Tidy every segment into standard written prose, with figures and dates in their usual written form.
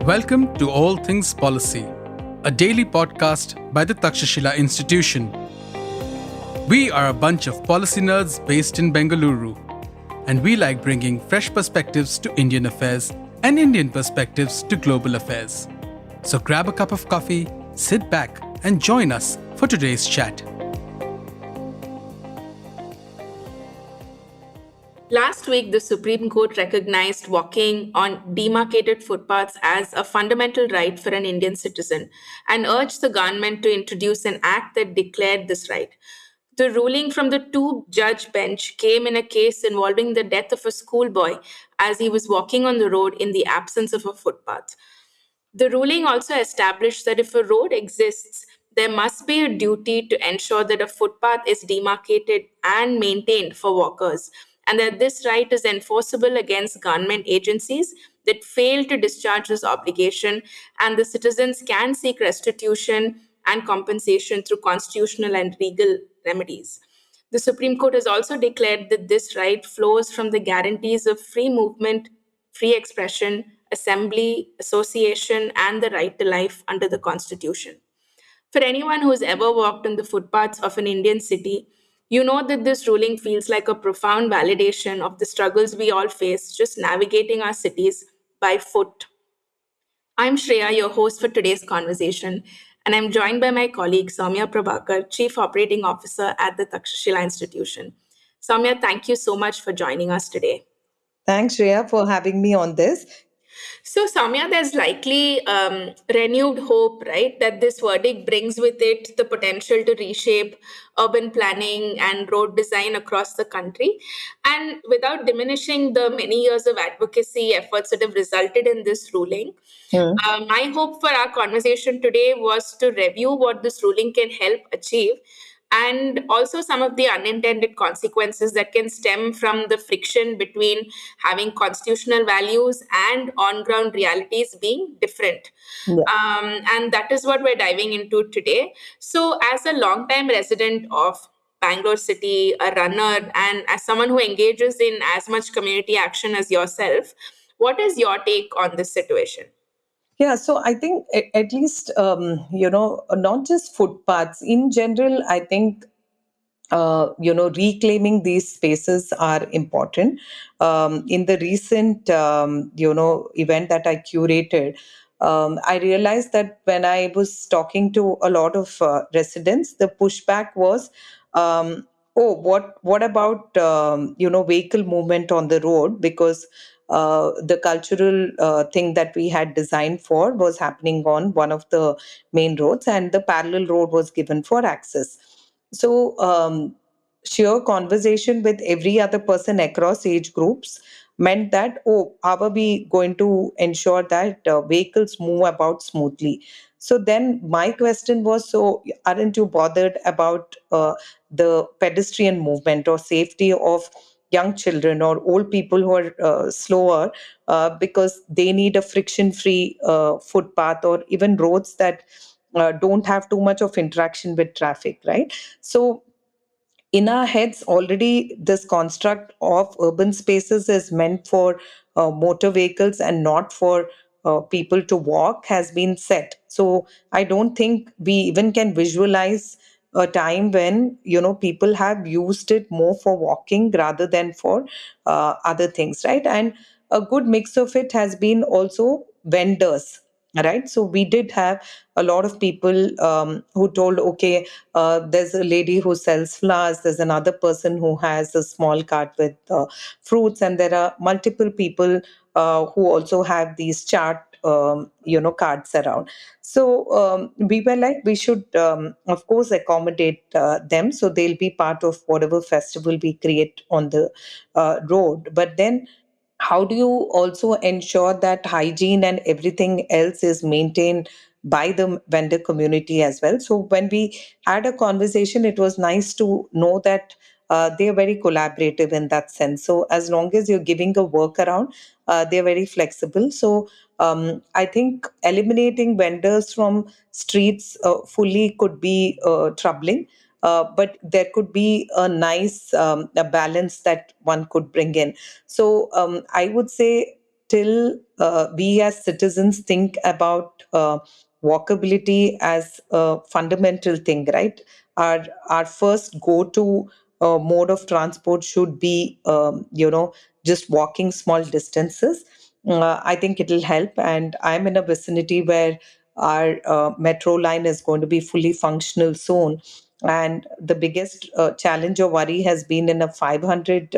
Welcome to All Things Policy, a daily podcast by the Takshashila Institution. We are a bunch of policy nerds based in Bengaluru, and we like bringing fresh perspectives to Indian affairs and Indian perspectives to global affairs. So grab a cup of coffee, sit back, and join us for today's chat. Last week, the Supreme Court recognized walking on demarcated footpaths as a fundamental right for an Indian citizen and urged the government to introduce an act that declared this right. The ruling from the two-judge bench came in a case involving the death of a schoolboy as he was walking on the road in the absence of a footpath. The ruling also established that if a road exists, there must be a duty to ensure that a footpath is demarcated and maintained for walkers, and that this right is enforceable against government agencies that fail to discharge this obligation, and the citizens can seek restitution and compensation through constitutional and legal remedies. The Supreme Court has also declared that this right flows from the guarantees of free movement, free expression, assembly, association, and the right to life under the Constitution. For anyone who's ever walked on the footpaths of an Indian city, you know that this ruling feels like a profound validation of the struggles we all face just navigating our cities by foot. I'm Shreya, your host for today's conversation, and I'm joined by my colleague Sowmya Prabhakar, Chief Operating Officer at the Takshashila Institution. Sowmya, thank you so much for joining us today. Thanks, Shreya, for having me on this. So, Soumya, there's likely renewed hope, right, that this verdict brings with it the potential to reshape urban planning and road design across the country. And without diminishing the many years of advocacy efforts that have resulted in this ruling, my hope for our conversation today was to review what this ruling can help achieve and also some of the unintended consequences that can stem from the friction between having constitutional values and on ground realities being different. Yeah. And that is what we're diving into today. So, as a longtime resident of Bangalore City, a runner, and as someone who engages in as much community action as yourself, what is your take on this situation? Yeah, so I think at least, not just footpaths. In general, I think, reclaiming these spaces are important. In the recent, event that I curated, I realized that when I was talking to a lot of residents, the pushback was, oh, what about vehicle movement on the road? Because the cultural thing that we had designed for was happening on one of the main roads, and the parallel road was given for access. So, sheer conversation with every other person across age groups meant that, oh, how are we going to ensure that vehicles move about smoothly? So then my question was, so aren't you bothered about the pedestrian movement or safety of young children or old people who are slower, because they need a friction free footpath or even roads that don't have too much of interaction with traffic, right? So in our heads already this construct of urban spaces is meant for motor vehicles and not for people to walk has been set. So I don't think we even can visualize a time when people have used it more for walking rather than for other things, right? And a good mix of it has been also vendors, right? So we did have a lot of people who told, okay, there's a lady who sells flowers, there's another person who has a small cart with fruits, and there are multiple people who also have these chart carts around. So we were like, we should of course accommodate them, so they'll be part of whatever festival we create on the road. But then how do you also ensure that hygiene and everything else is maintained by the vendor community as well? So when we had a conversation, it was nice to know that they're very collaborative in that sense. So as long as you're giving a workaround, they're very flexible. So I think eliminating vendors from streets fully could be troubling. But there could be a nice a balance that one could bring in. So I would say till we as citizens think about walkability as a fundamental thing, right? Our first go-to mode of transport should be, just walking small distances. I think it'll help. And I'm in a vicinity where our metro line is going to be fully functional soon. And the biggest challenge or worry has been in a 500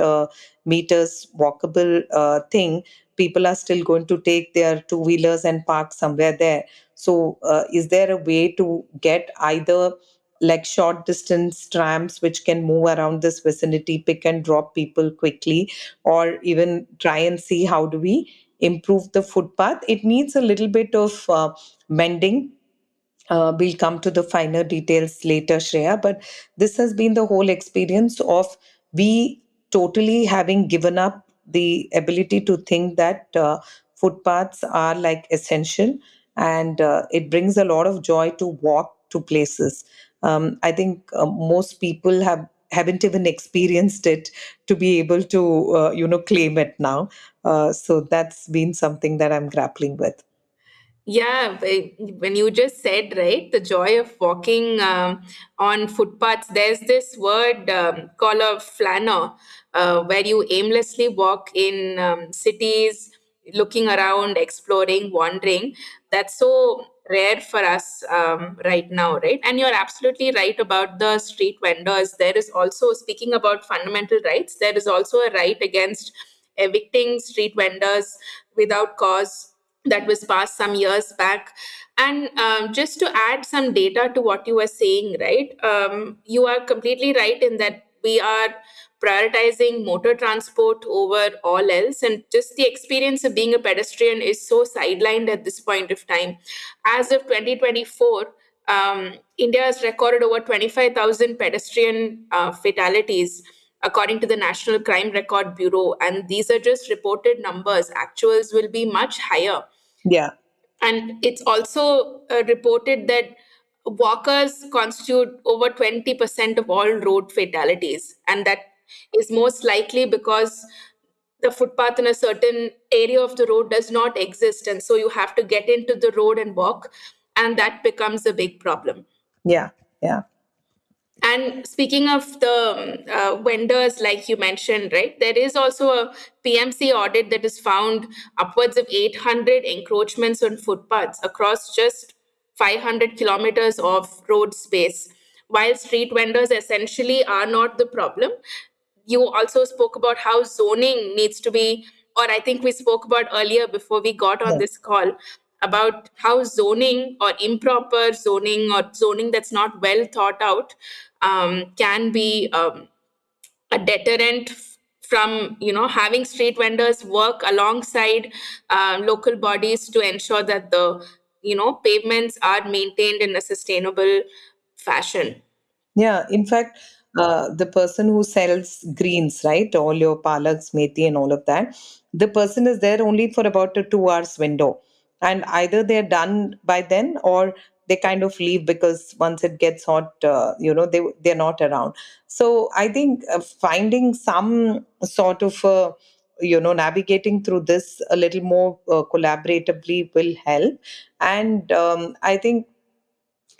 meters walkable thing. People are still going to take their two wheelers and park somewhere there. So, is there a way to get either like short distance trams which can move around this vicinity, pick and drop people quickly, or even try and see how do we improve the footpath? It needs a little bit of mending. We'll come to the finer details later, Shreya, but this has been the whole experience of we totally having given up the ability to think that footpaths are like essential, and it brings a lot of joy to walk to places. I think most people haven't even experienced it to be able to claim it now. So that's been something that I'm grappling with. Yeah, when you just said, right, the joy of walking on footpaths, there's this word called a flanner, where you aimlessly walk in cities, looking around, exploring, wandering. That's so rare for us right now, right? And you're absolutely right about the street vendors. There is also, speaking about fundamental rights, there is also a right against evicting street vendors without cause that was passed some years back. And just to add some data to what you were saying, right? You are completely right in that we are prioritizing motor transport over all else. And just the experience of being a pedestrian is so sidelined at this point of time. As of 2024, India has recorded over 25,000 pedestrian fatalities according to the National Crime Record Bureau. And these are just reported numbers. Actuals will be much higher. Yeah. And it's also reported that walkers constitute over 20% of all road fatalities. And that is most likely because the footpath in a certain area of the road does not exist. And so you have to get into the road and walk. And that becomes a big problem. Yeah. Yeah. And speaking of the vendors, like you mentioned, right, there is also a PMC audit that has found upwards of 800 encroachments on footpaths across just 500 kilometers of road space. While street vendors essentially are not the problem, you also spoke about how zoning needs to be, or I think we spoke about earlier before we got on Yeah. this call, about how zoning or improper zoning or zoning that's not well thought out can be a deterrent from having street vendors work alongside local bodies to ensure that the pavements are maintained in a sustainable fashion. Yeah, in fact, the person who sells greens, right, all your palaks, methi, and all of that, the person is there only for about a 2 hours window, and either they're done by then or they kind of leave because once it gets hot, they're not around. So I think finding some sort of navigating through this a little more collaboratively will help, and I think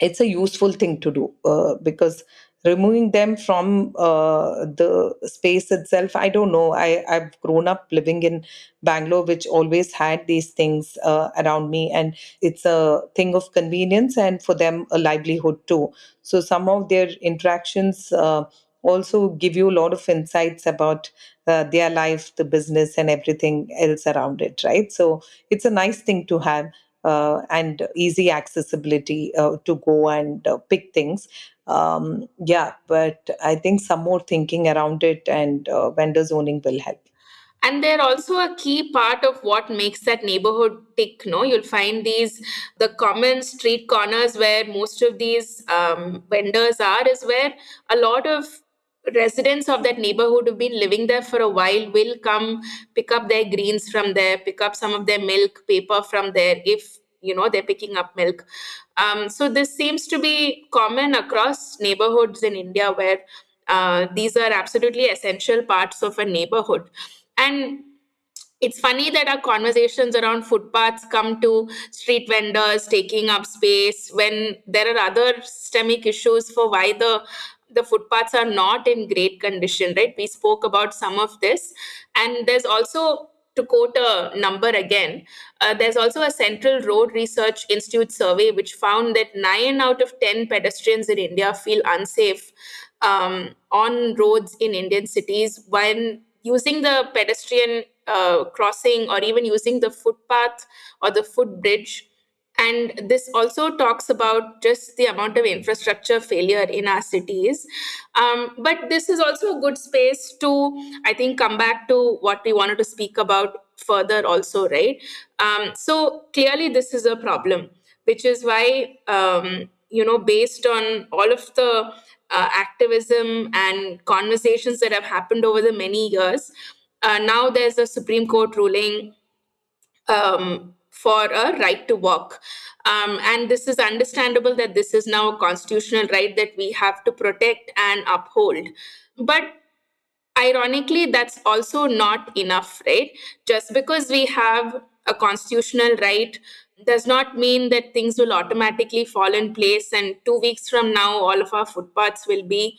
it's a useful thing to do because removing them from the space itself, I don't know. I've grown up living in Bangalore, which always had these things around me, and it's a thing of convenience and for them a livelihood too. So some of their interactions also give you a lot of insights about their life, the business, and everything else around it, right? So it's a nice thing to have, and easy accessibility to go and pick things. Yeah, but I think some more thinking around it and vendor zoning will help. And they're also a key part of what makes that neighborhood tick. No, you'll find these the common street corners where most of these vendors are, is where a lot of residents of that neighborhood who've been living there for a while will come pick up their greens from there, pick up some of their milk paper from there, if they're picking up milk. So this seems to be common across neighborhoods in India, where these are absolutely essential parts of a neighborhood. And it's funny that our conversations around footpaths come to street vendors taking up space when there are other systemic issues for why the footpaths are not in great condition, right? We spoke about some of this. And there's also, to quote a number again, there's also a Central Road Research Institute survey which found that 9 out of 10 pedestrians in India feel unsafe on roads in Indian cities when using the pedestrian crossing or even using the footpath or the footbridge. And this also talks about just the amount of infrastructure failure in our cities. But this is also a good space to, I think, come back to what we wanted to speak about further also, right? So clearly, this is a problem, which is why, based on all of the activism and conversations that have happened over the many years, now there's a Supreme Court ruling for a right to walk. And this is understandable that this is now a constitutional right that we have to protect and uphold. But ironically, that's also not enough, right? Just because we have a constitutional right does not mean that things will automatically fall in place and 2 weeks from now all of our footpaths will be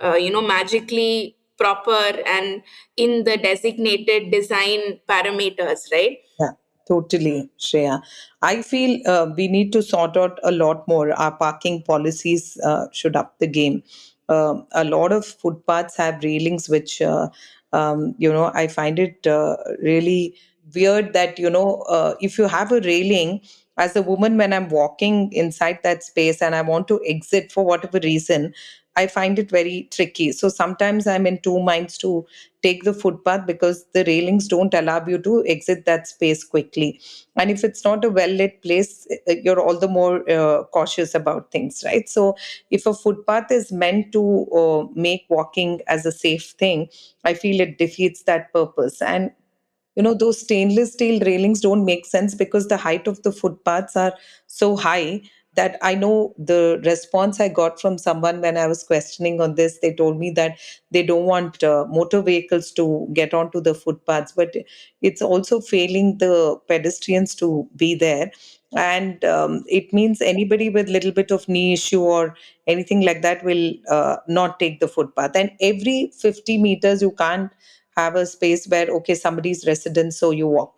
magically proper and in the designated design parameters, right? Yeah, totally, Shreya. I feel we need to sort out a lot more. Our parking policies should up the game. A lot of footpaths have railings, which, I find it really weird that, if you have a railing, as a woman, when I'm walking inside that space and I want to exit for whatever reason, I find it very tricky. So sometimes I'm in two minds to take the footpath because the railings don't allow you to exit that space quickly. And if it's not a well lit place, you're all the more cautious about things, right? So if a footpath is meant to make walking as a safe thing, I feel it defeats that purpose. And those stainless steel railings don't make sense because the height of the footpaths are so high that I know the response I got from someone when I was questioning on this. They told me that they don't want motor vehicles to get onto the footpaths, but it's also failing the pedestrians to be there. And it means anybody with little bit of knee issue or anything like that will not take the footpath. And every 50 meters, you can't have a space where, okay, somebody's residence, so you walk,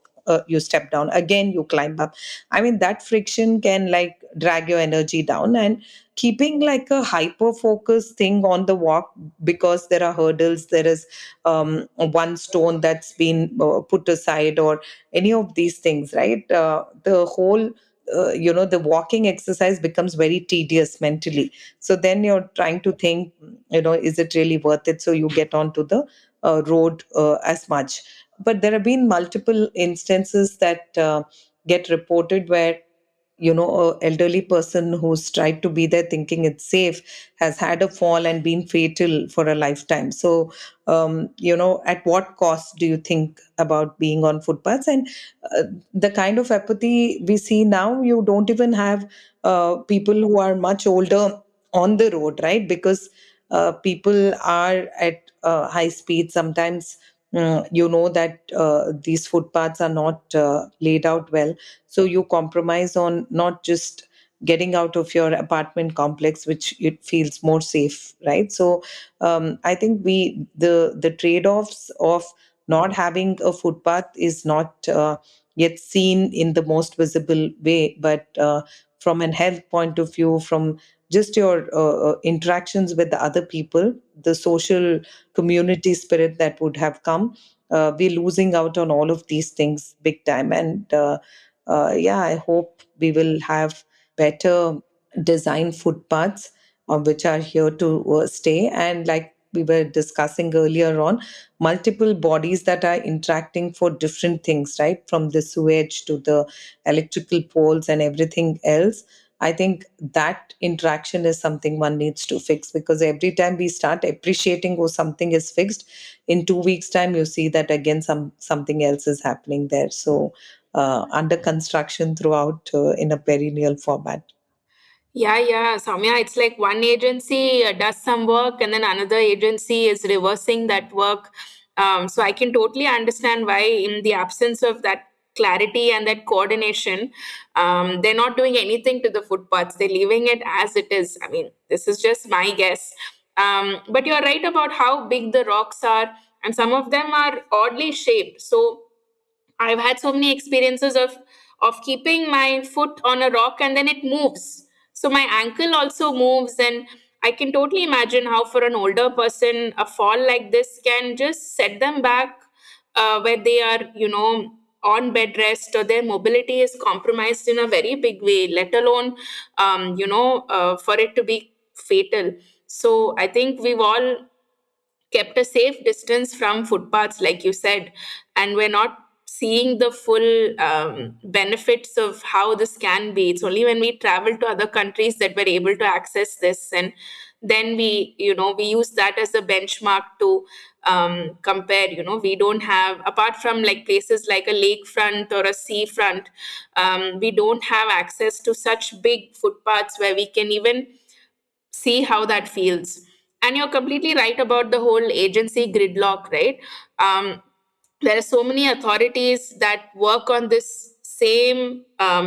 you step down, again you climb up. I mean, that friction can like drag your energy down. And keeping like a hyper focus thing on the walk because there are hurdles, there is one stone that's been put aside, or any of these things, right? The whole the walking exercise becomes very tedious mentally. So then you're trying to think, is it really worth it? So you get onto the road as much. But there have been multiple instances that get reported where a elderly person who's tried to be there thinking it's safe has had a fall and been fatal for a lifetime. So at what cost do you think about being on footpaths? And the kind of apathy we see now, you don't even have people who are much older on the road, right? Because people are at high speed sometimes. That these footpaths are not laid out well, so you compromise on not just getting out of your apartment complex, which it feels more safe, right? So I think the trade-offs of not having a footpath is not yet seen in the most visible way. But from an health point of view, from just your interactions with the other people, the social community spirit that would have come, we're losing out on all of these things big time. And yeah, I hope we will have better design footpaths which are here to stay. And like we were discussing earlier on, multiple bodies that are interacting for different things, right? From the sewage to the electrical poles and everything else. I think that interaction is something one needs to fix, because every time we start appreciating, oh, something is fixed, in 2 weeks' time you see that again something else is happening there. So under construction throughout in a perennial format. Yeah, Sowmya, it's like one agency does some work and then another agency is reversing that work. So I can totally understand why, in the absence of that clarity and that coordination, they're not doing anything to the footpaths. They're leaving it as it is. I mean, this is just my guess. But you're right about how big the rocks are, and some of them are oddly shaped. So I've had so many experiences of keeping my foot on a rock and then it moves. So my ankle also moves, and I can totally imagine how, for an older person, a fall like this can just set them back, where they are, on bed rest, or their mobility is compromised in a very big way, let alone, for it to be fatal. So I think we've all kept a safe distance from footpaths, like you said, and we're not seeing the full benefits of how this can be. It's only when we travel to other countries that we're able to access this, and then we use that as a benchmark to compare. We don't have, apart from like places like a lakefront or a seafront, we don't have access to such big footpaths where we can even see how that feels. And you're completely right about the whole agency gridlock, right? There are so many authorities that work on this same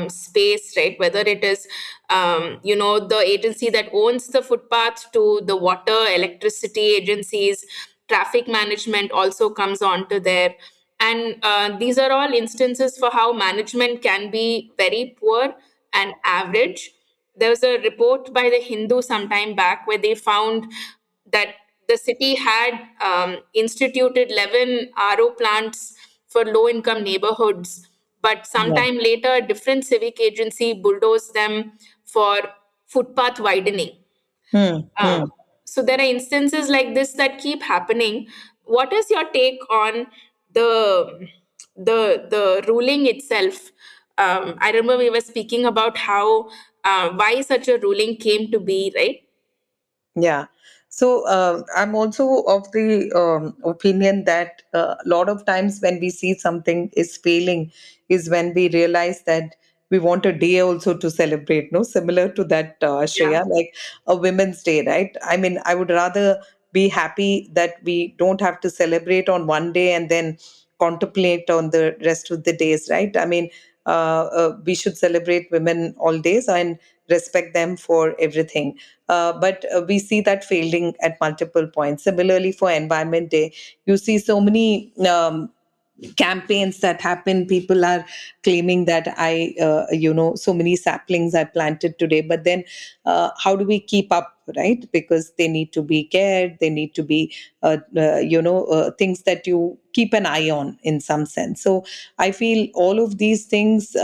space, right? Whether it is, the agency that owns the footpath, to the water, electricity agencies, traffic management also comes onto there. And these are all instances for how management can be very poor and average. There was a report by the Hindu some time back where they found that the city had instituted 11 RO plants for low income neighborhoods, but Yeah. sometime later, a different civic agency bulldozed them for footpath widening. Hmm. Hmm. So there are instances like this that keep happening. What is your take on the the ruling itself? I remember we were speaking about how, why such a ruling came to be, right? Yeah. So I'm also of the opinion that a lot of times when we see something is failing is when we realize that we want a day also to celebrate, no? Similar to that, Yeah. Shreya, like a Women's Day, right? I mean, I would rather be happy that we don't have to celebrate on one day and then contemplate on the rest of the days, right? I mean, we should celebrate women all days and respect them for everything. But we see that failing at multiple points. Similarly, for Environment Day, you see so many campaigns that happen. People are claiming that so many saplings I planted today, but then how do we keep up, right? Because they need to be cared, they need to be things that you keep an eye on in some sense. So I feel all of these things,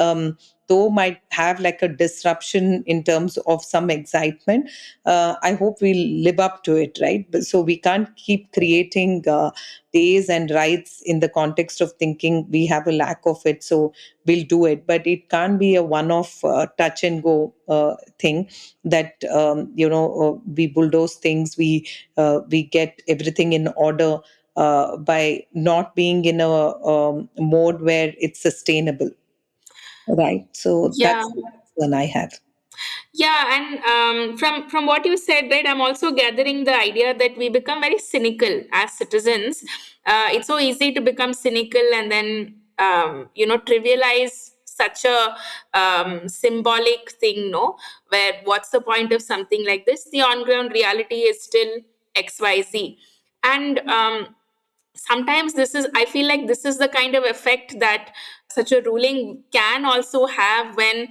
though might have like a disruption in terms of some excitement, I hope we'll live up to it, right? So we can't keep creating days and rights in the context of thinking we have a lack of it, so we'll do it. But it can't be a one-off touch and go thing that we bulldoze things, we get everything in order by not being in a mode where it's sustainable, right? So Yeah. that's the one I have. Yeah, and from what you said, right, I'm also gathering the idea that we become very cynical as citizens. It's so easy to become cynical and then trivialize such a symbolic thing, no? Where what's the point of something like this? The on-ground reality is still XYZ, and sometimes I feel like this is the kind of effect that such a ruling can also have when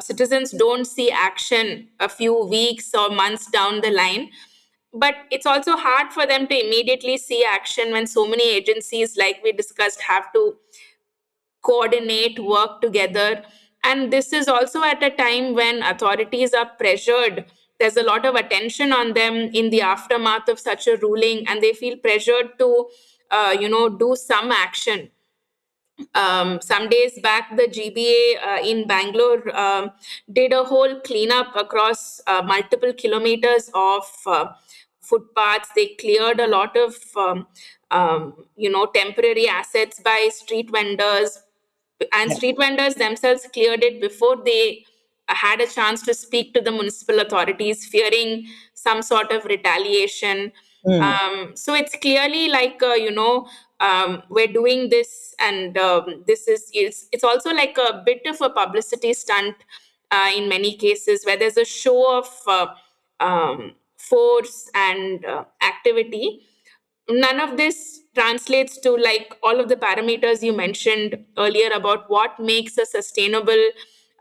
citizens don't see action a few weeks or months down the line. But it's also hard for them to immediately see action when so many agencies, like we discussed, have to coordinate, work together. And this is also at a time when authorities are pressured. There's a lot of attention on them in the aftermath of such a ruling, and they feel pressured to, do some action. Some days back, the GBA in Bangalore did a whole cleanup across multiple kilometers of footpaths. They cleared a lot of, temporary assets by street vendors, and Yeah. street vendors themselves cleared it before they had a chance to speak to the municipal authorities, fearing some sort of retaliation. Mm. So it's clearly like, we're doing this, and this is it's also like a bit of a publicity stunt in many cases, where there's a show of force and activity. None of this translates to like all of the parameters you mentioned earlier about what makes a sustainable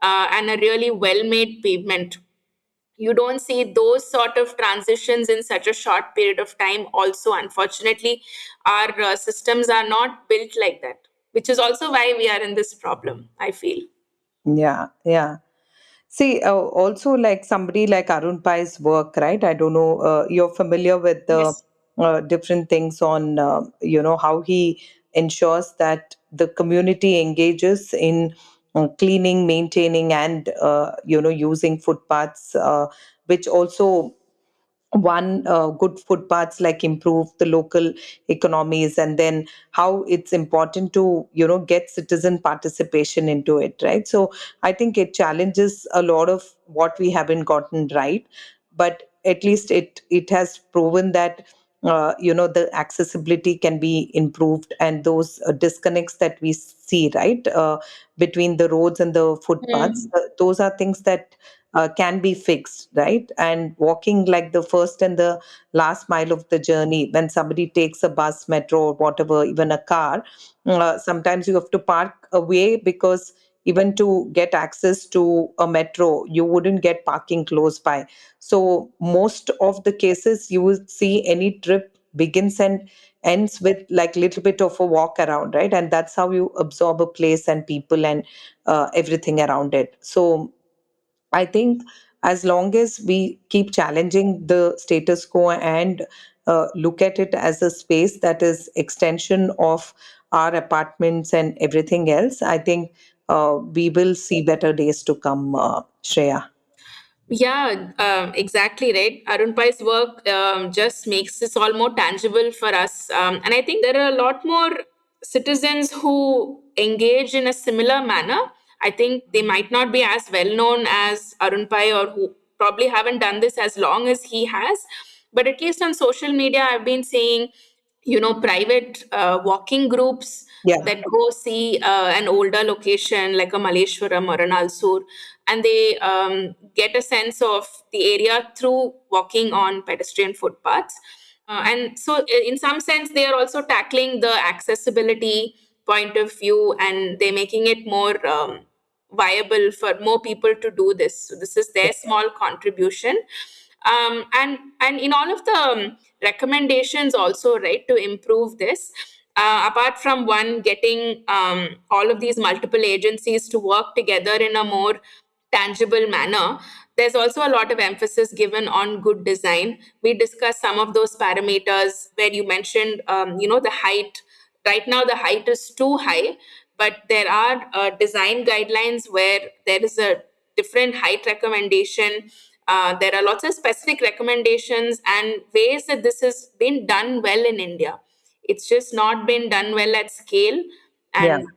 and a really well made pavement. You don't see those sort of transitions in such a short period of time. Also, unfortunately, our systems are not built like that, which is also why we are in this problem, I feel. Yeah, yeah. See, also like somebody like Arun Pai's work, right? I don't know, you're familiar with the Yes. different things on, how he ensures that the community engages in cleaning, maintaining, and, using footpaths, which also one good footpaths like improve the local economies, and then how it's important to get citizen participation into it, right? So I think it challenges a lot of what we haven't gotten right, but at least it has proven that the accessibility can be improved, and those disconnects that we see, right, between the roads and the footpaths, Mm. those are things that can be fixed, right? And walking like the first and the last mile of the journey, when somebody takes a bus, metro, or whatever, even a car, sometimes you have to park away, because even to get access to a metro, you wouldn't get parking close by. So most of the cases you will see any trip begins and ends with like little bit of a walk around, right? And that's how you absorb a place and people and everything around it. So I think as long as we keep challenging the status quo and look at it as a space that is extension of our apartments and everything else, I think we will see better days to come, Shreya. Yeah, exactly right. Arun Pai's work just makes this all more tangible for us. And I think there are a lot more citizens who engage in a similar manner. I think they might not be as well known as Arun Pai, or who probably haven't done this as long as he has. But at least on social media, I've been seeing, private walking groups Yeah, that go see an older location like a Maleshwaram or an Alsur, and they get a sense of the area through walking on pedestrian footpaths. And so, in some sense, they are also tackling the accessibility point of view, and they're making it more viable for more people to do this. So, this is their small contribution. And in all of the recommendations also, right, to improve this, apart from one getting all of these multiple agencies to work together in a more tangible manner, there's also a lot of emphasis given on good design. We discussed some of those parameters where you mentioned, the height. Right now, the height is too high, but there are design guidelines where there is a different height recommendation. There are lots of specific recommendations and ways that this has been done well in India. It's just not been done well at scale. yeah. And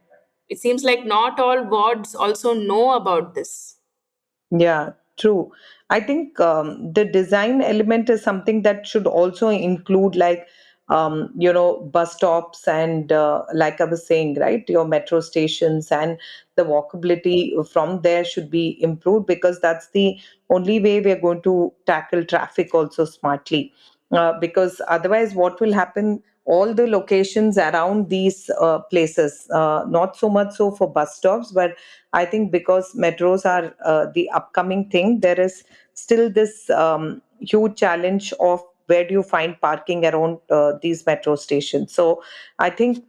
it seems like not all wards also know about this. Yeah, true. I think the design element is something that should also include, like, bus stops and, like I was saying, right, your metro stations, and the walkability from there should be improved, because that's the only way we're going to tackle traffic also smartly. Because otherwise, what will happen? All the locations around these places, not so much so for bus stops, but I think because metros are the upcoming thing, there is still this huge challenge of where do you find parking around these metro stations. So I think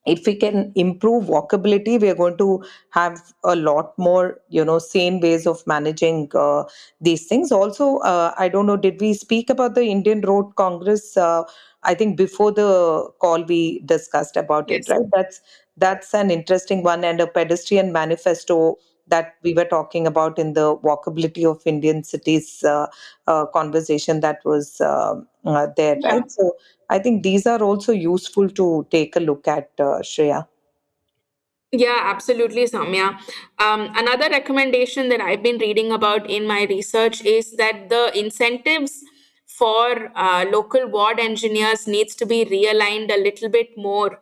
if we can improve walkability, we are going to have a lot more, sane ways of managing these things. Also, I don't know, did we speak about the Indian Road Congress? I think before the call we discussed about it, Yes. right? That's an interesting one, and a pedestrian manifesto that we were talking about in the walkability of Indian cities conversation that was there, Yeah. right? So I think these are also useful to take a look at, Shreya. Yeah, absolutely, Sowmya. Another recommendation that I've been reading about in my research is that the incentives for local ward engineers needs to be realigned a little bit more.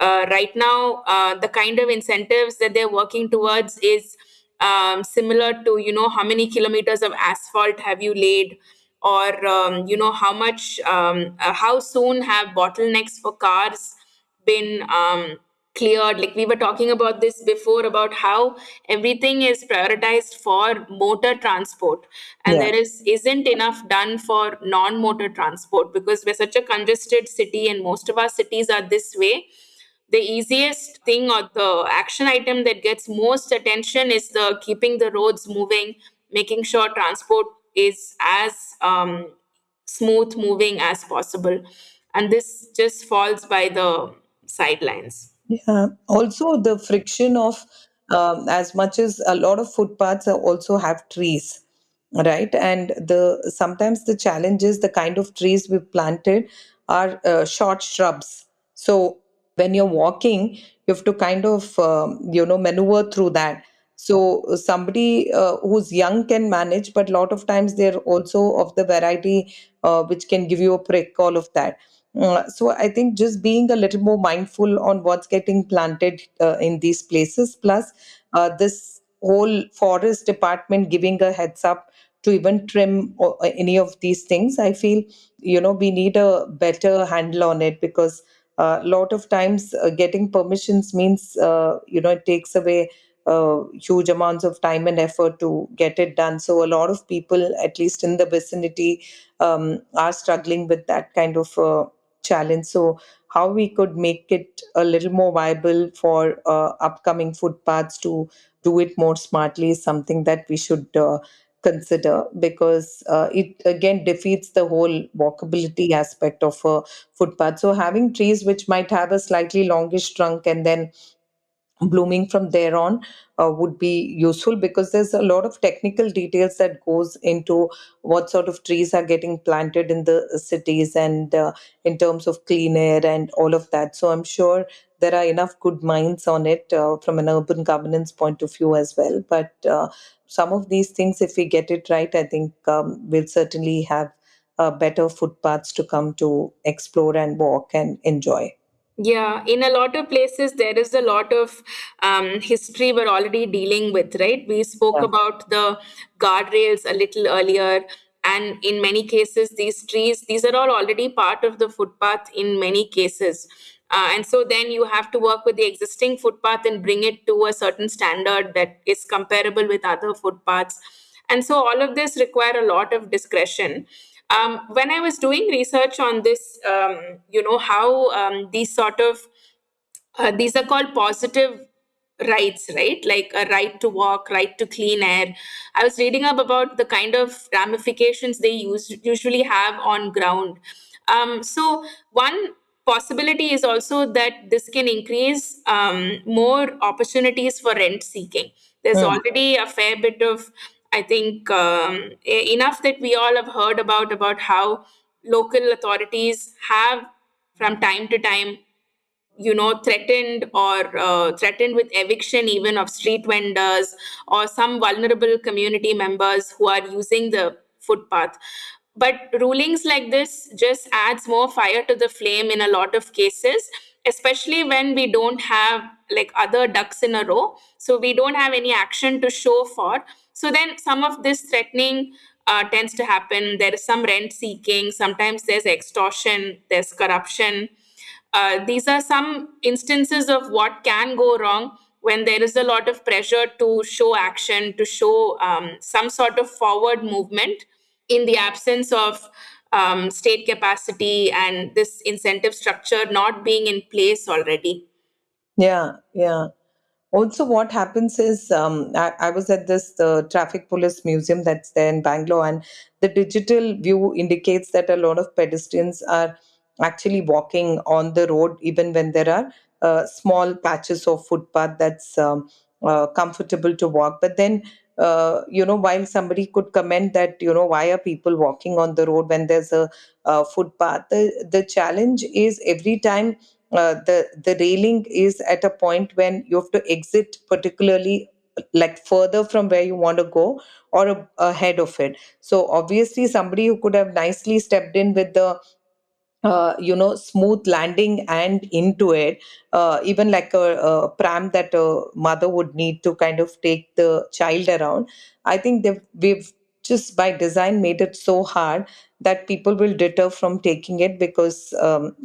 Right now, the kind of incentives that they're working towards is similar to, how many kilometers of asphalt have you laid, or how soon have bottlenecks for cars been cleared. Like we were talking about this before, about how everything is prioritized for motor transport, and Yeah. there isn't enough done for non-motor transport, because we're such a congested city and most of our cities are this way. The easiest thing, or the action item that gets most attention, is the keeping the roads moving, making sure transport is as smooth moving as possible, and this just falls by the sidelines. Yeah. Also, the friction of as much as a lot of footpaths also have trees, right? And the sometimes the challenge is the kind of trees we planted are short shrubs. So when you're walking, you have to kind of maneuver through that. So somebody who's young can manage, but a lot of times they're also of the variety which can give you a prick, all of that. So I think just being a little more mindful on what's getting planted in these places, plus this whole forest department giving a heads up to even trim any of these things. I feel we need a better handle on it, because a lot of times getting permissions means it takes away huge amounts of time and effort to get it done. So a lot of people, at least in the vicinity, are struggling with that kind of challenge. So how we could make it a little more viable for upcoming footpaths to do it more smartly is something that we should consider, because it again defeats the whole walkability aspect of a footpath. So having trees which might have a slightly longish trunk and then blooming from there on would be useful, because there's a lot of technical details that goes into what sort of trees are getting planted in the cities, and in terms of clean air and all of that. So I'm sure there are enough good minds on it from an urban governance point of view as well. But some of these things, if we get it right, I think we'll certainly have better footpaths to come to explore and walk and enjoy. Yeah, in a lot of places, there is a lot of history we're already dealing with, right? We spoke Yeah. about the guardrails a little earlier, and in many cases, these trees, these are all already part of the footpath in many cases. And so then you have to work with the existing footpath and bring it to a certain standard that is comparable with other footpaths. And so all of this require a lot of discretion. When I was doing research on this, how these sort of these are called positive rights, right? Like a right to walk, right to clean air. I was reading up about the kind of ramifications they usually have on ground. So one possibility is also that this can increase more opportunities for rent seeking. There's Hmm. already a fair bit of, I think, enough that we all have heard about how local authorities have from time to time, threatened, or threatened with eviction even of street vendors or some vulnerable community members who are using the footpath. But rulings like this just adds more fire to the flame in a lot of cases, especially when we don't have like other ducks in a row, so we don't have any action to show for. So then some of this threatening tends to happen. There is some rent seeking, sometimes there's extortion, there's corruption. These are some instances of what can go wrong when there is a lot of pressure to show action, to show some sort of forward movement in the absence of state capacity and this incentive structure not being in place already. Yeah, yeah. Also, what happens is I was at this traffic police museum that's there in Bangalore, and the digital view indicates that a lot of pedestrians are actually walking on the road, even when there are small patches of footpath that's comfortable to walk. But then, while somebody could comment that, why are people walking on the road when there's a footpath? The challenge is every time the railing is at a point when you have to exit particularly like further from where you want to go, or ahead of it. So obviously somebody who could have nicely stepped in with the smooth landing and into it, even like a pram that a mother would need to kind of take the child around. I think we've just by design made it so hard that people will deter from taking it, because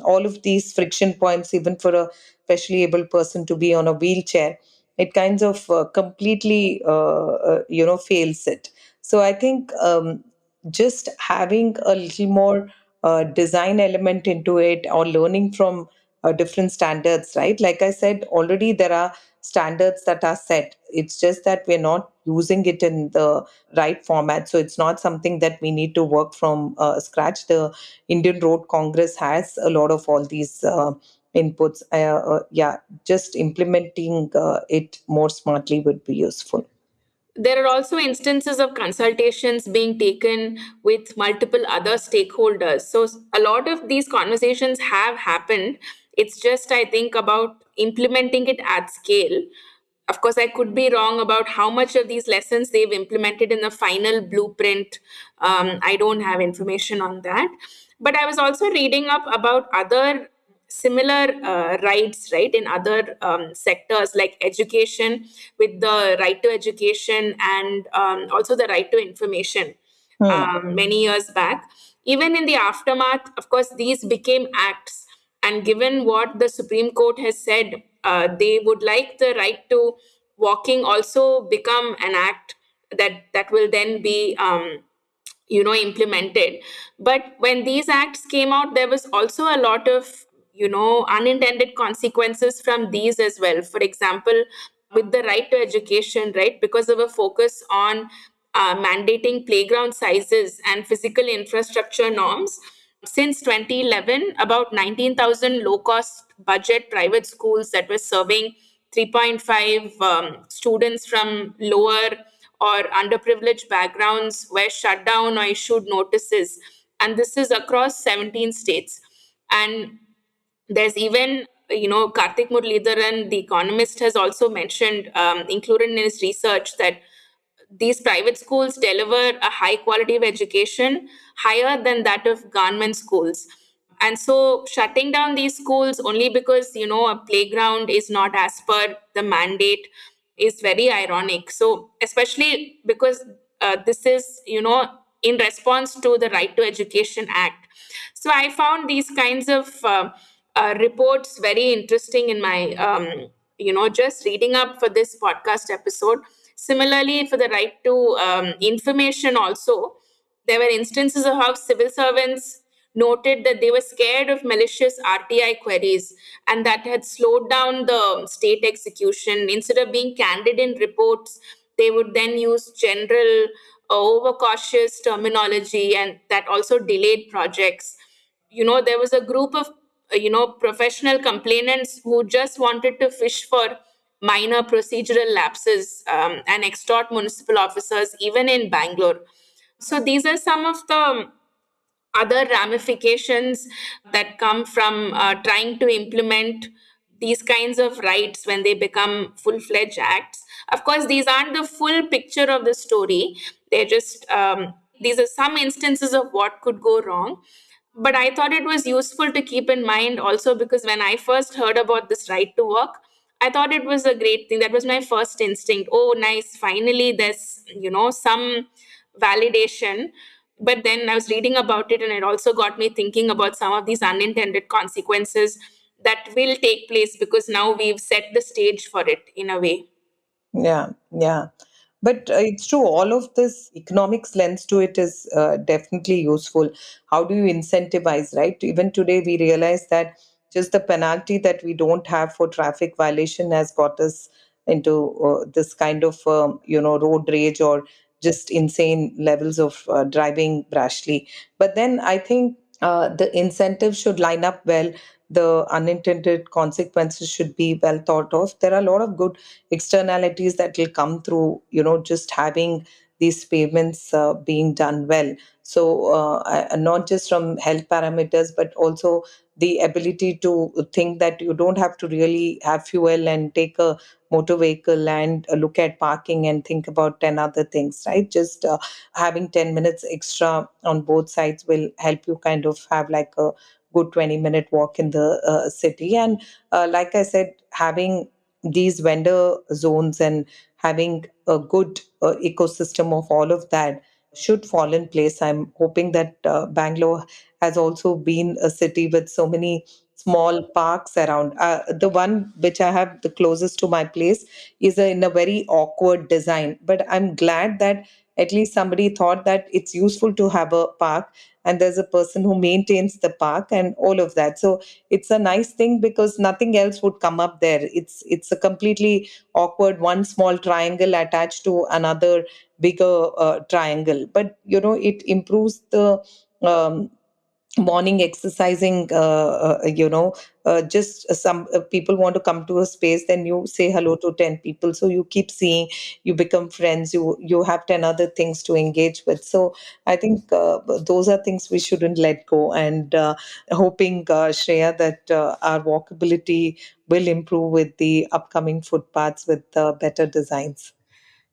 all of these friction points, even for a specially able person to be on a wheelchair, it kinds of completely fails it. So I think just having a little more design element into it, or learning from different standards, right? Like I said, already there are standards that are set. It's just that we're not using it in the right format. So it's not something that we need to work from scratch. The Indian Road Congress has a lot of all these inputs. Yeah, just implementing it more smartly would be useful. There are also instances of consultations being taken with multiple other stakeholders. So a lot of these conversations have happened. It's just, I think, about implementing it at scale. Of course, I could be wrong about how much of these lessons they've implemented in the final blueprint. I don't have information on that. But I was also reading up about other similar rights, right, in other sectors like education, with the right to education, and also the right to information Hmm. many years back. Even in the aftermath, of course, these became acts. And given what the Supreme Court has said, they would like the right to walking also become an act that will then be implemented. But when these acts came out, there was also a lot of unintended consequences from these as well. For example, with the right to education, right, because of a focus on mandating playground sizes and physical infrastructure norms, since 2011, about 19,000 low cost budget private schools that were serving 3.5 students from lower or underprivileged backgrounds were shut down or issued notices. And this is across 17 states. And there's even, Karthik Muralidharan, the economist, has also mentioned, included in his research, that these private schools deliver a high quality of education higher than that of government schools. And so shutting down these schools only because a playground is not as per the mandate is very ironic. So especially because this is in response to the Right to Education Act. So I found these kinds of reports very interesting in my just reading up for this podcast episode. Similarly, for the right to information also, there were instances of how civil servants noted that they were scared of malicious RTI queries, and that had slowed down the state execution. Instead of being candid in reports, they would then use general, overcautious terminology, and that also delayed projects. There was a group of professional complainants who just wanted to fish for minor procedural lapses and extort municipal officers, even in Bangalore. So these are some of the other ramifications that come from trying to implement these kinds of rights when they become full-fledged acts. Of course, these aren't the full picture of the story. They're just these are some instances of what could go wrong. But I thought it was useful to keep in mind also, because when I first heard about this right to work, I thought it was a great thing. That was my first instinct. Oh, nice. Finally, there's, some validation. But then I was reading about it, and it also got me thinking about some of these unintended consequences that will take place because now we've set the stage for it in a way. Yeah, yeah. But it's true, all of this economics lens to it is definitely useful. How do you incentivize, right? Even today, we realize that just the penalty that we don't have for traffic violation has got us into this kind of, road rage, or just insane levels of driving rashly. But then I think the incentive should line up well. The unintended consequences should be well thought of. There are a lot of good externalities that will come through, just having these payments being done well. So not just from health parameters, but also the ability to think that you don't have to really have fuel and take a motor vehicle and look at parking and think about 10 other things, right? Just having 10 minutes extra on both sides will help you kind of have like a good 20-minute walk in the city. And like I said, having these vendor zones and having a good ecosystem of all of that should fall in place. I'm hoping that Bangalore has also been a city with so many small parks around. The one which I have the closest to my place is in a very awkward design, but I'm glad that at least somebody thought that it's useful to have a park, and there's a person who maintains the park and all of that. So it's a nice thing because nothing else would come up there. It's a completely awkward one small triangle attached to another bigger triangle, but it improves the um, morning exercising. Just some people want to come to a space, then you say hello to 10 people, so you keep seeing, you become friends, you have 10 other things to engage with. So I think those are things we shouldn't let go, and hoping, Shreya, that our walkability will improve with the upcoming footpaths with better designs.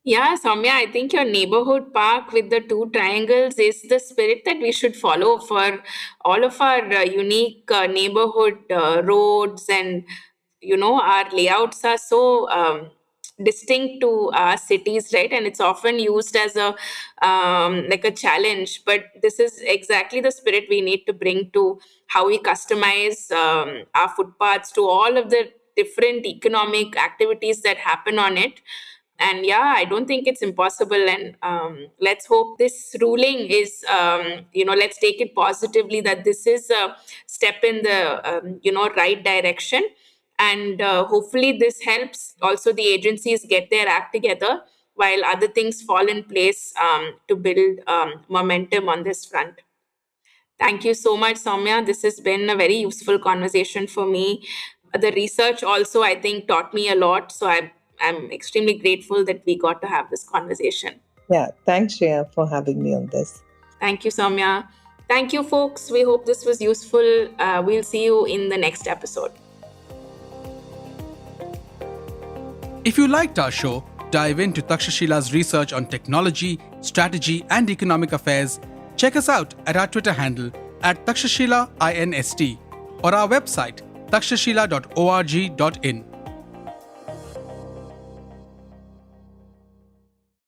Yeah, Soumya, I think your neighborhood park with the two triangles is the spirit that we should follow for all of our unique neighborhood roads. And our layouts are so distinct to our cities, right? And it's often used as a like a challenge, but this is exactly the spirit we need to bring to how we customize our footpaths to all of the different economic activities that happen on it. And yeah, I don't think it's impossible. And let's hope this ruling is let's take it positively, that this is a step in the right direction. And hopefully this helps also the agencies get their act together while other things fall in place to build momentum on this front. Thank you so much, Soumya. This has been a very useful conversation for me. The research also, I think, taught me a lot. So I'm extremely grateful that we got to have this conversation. Yeah, thanks, Shreya, for having me on this. Thank you, Soumya. Thank you, folks. We hope this was useful. We'll see you in the next episode. If you liked our show, dive into Takshashila's research on technology, strategy, and economic affairs. Check us out at our Twitter handle @TakshashilaINST or our website takshashila.org.in.